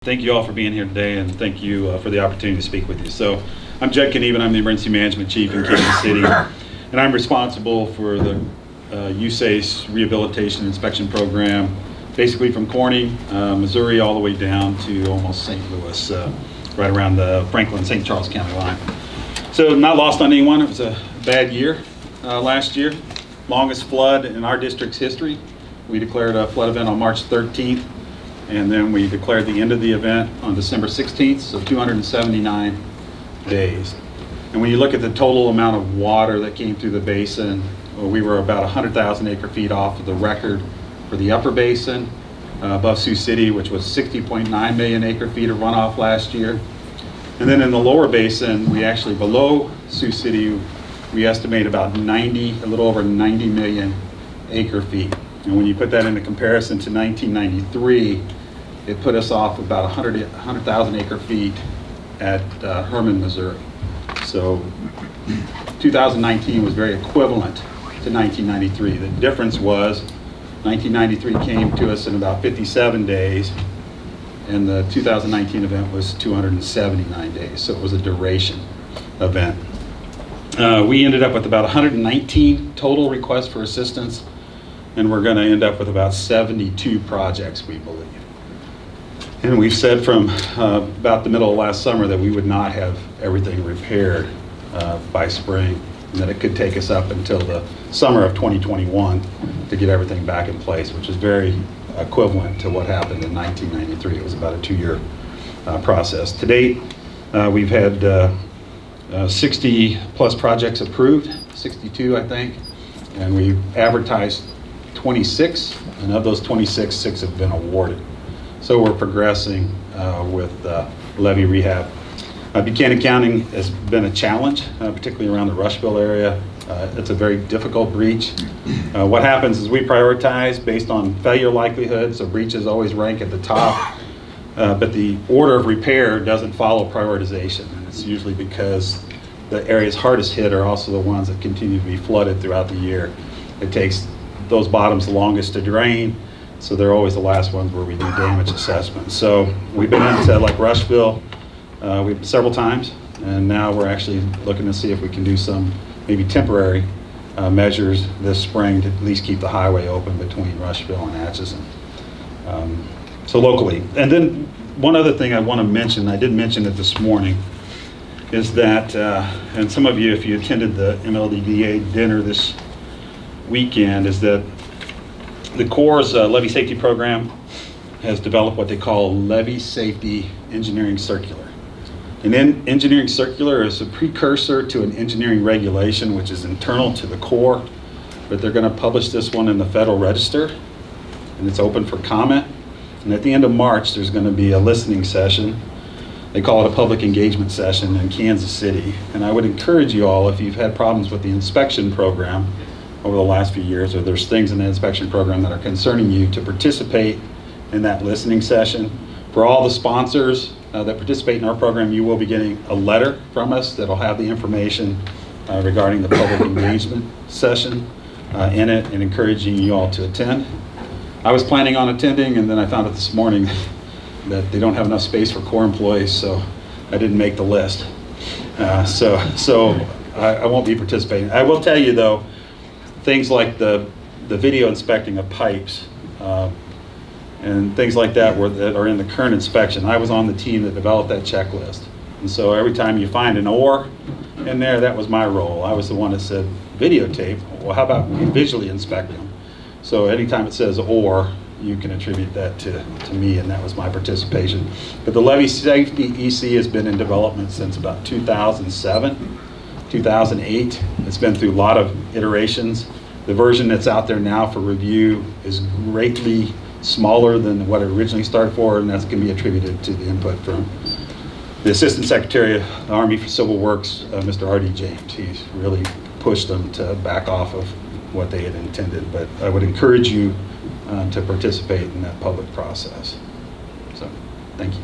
Thank you all for being here today, and thank you for the opportunity to speak with you. So, I'm Jud Knuevean. I'm the Emergency Management Chief in Kansas City, and I'm responsible for the USACE Rehabilitation Inspection Program, basically from Corning, Missouri, all the way down to almost St. Louis, right around the Franklin-St. Charles County line. So, not lost on anyone. It was a bad year last year. Longest flood in our district's history. We declared a flood event on March 13th. And then we declared the end of the event on December 16th, so 279 days. And when you look at the total amount of water that came through the basin, we were about 100,000 acre feet off of the record for the upper basin, above Sioux City, which was 60.9 million acre feet of runoff last year. And then in the lower basin, we actually, below Sioux City, we estimate about a little over 90 million acre feet. And when you put that into comparison to 1993, it put us off about 100,000 acre feet at Herman, Missouri. So 2019 was very equivalent to 1993. The difference was 1993 came to us in about 57 days, and the 2019 event was 279 days. So it was a duration event. We ended up with about 119 total requests for assistance, and we're going to end up with about 72 projects, we believe. And we've said from about the middle of last summer that we would not have everything repaired by spring, and that it could take us up until the summer of 2021 to get everything back in place, which is very equivalent to what happened in 1993. It was about a 2-year process. To date, we've had 60 plus projects approved, 62 I think, and we've advertised 26, and of those 26, 6 have been awarded. So we're progressing with levee rehab. Buchanan County has been a challenge, particularly around the Rushville area. It's a very difficult breach. What happens is we prioritize based on failure likelihood, so breaches always rank at the top, but the order of repair doesn't follow prioritization, and it's usually because the areas hardest hit are also the ones that continue to be flooded throughout the year. It takes those bottoms the longest to drain, so they're always the last ones where we do damage assessment. So we've been into like Rushville several times, and now we're actually looking to see if we can do some maybe temporary measures this spring to at least keep the highway open between Rushville and Atchison. So locally. And then one other thing I want to mention, I did mention it this morning, is that, and some of you, if you attended the MLDDA dinner this weekend, is that the Corps' Levee Safety Program has developed what they call Levee Safety Engineering Circular. An engineering circular is a precursor to an engineering regulation, which is internal to the Corps, but they're going to publish this one in the Federal Register, and it's open for comment. And at the end of March, there's going to be a listening session. They call it a public engagement session in Kansas City. And I would encourage you all, if you've had problems with the inspection program over the last few years, or there's things in the inspection program that are concerning you, to participate in that listening session. For all the sponsors that participate in our program, you will be getting a letter from us that'll have the information regarding the public engagement session in it, and encouraging you all to attend. I was planning on attending, and then I found out this morning that they don't have enough space for Corps employees, so I didn't make the list. So I won't be participating. I will tell you though, things like the video inspecting of pipes and things like that that are in the current inspection. I was on the team that developed that checklist. And so every time you find an or in there, that was my role. I was the one that said videotape. Well, how about we visually inspect them? So anytime it says or, you can attribute that to me, and that was my participation. But the Levee Safety EC has been in development since about 2007. 2008. It's been through a lot of iterations. The version that's out there now for review is greatly smaller than what it originally started for, and that's going to be attributed to the input from the Assistant Secretary of the Army for Civil Works, Mr. R.D. James. He's really pushed them to back off of what they had intended, but I would encourage you to participate in that public process. So, thank you.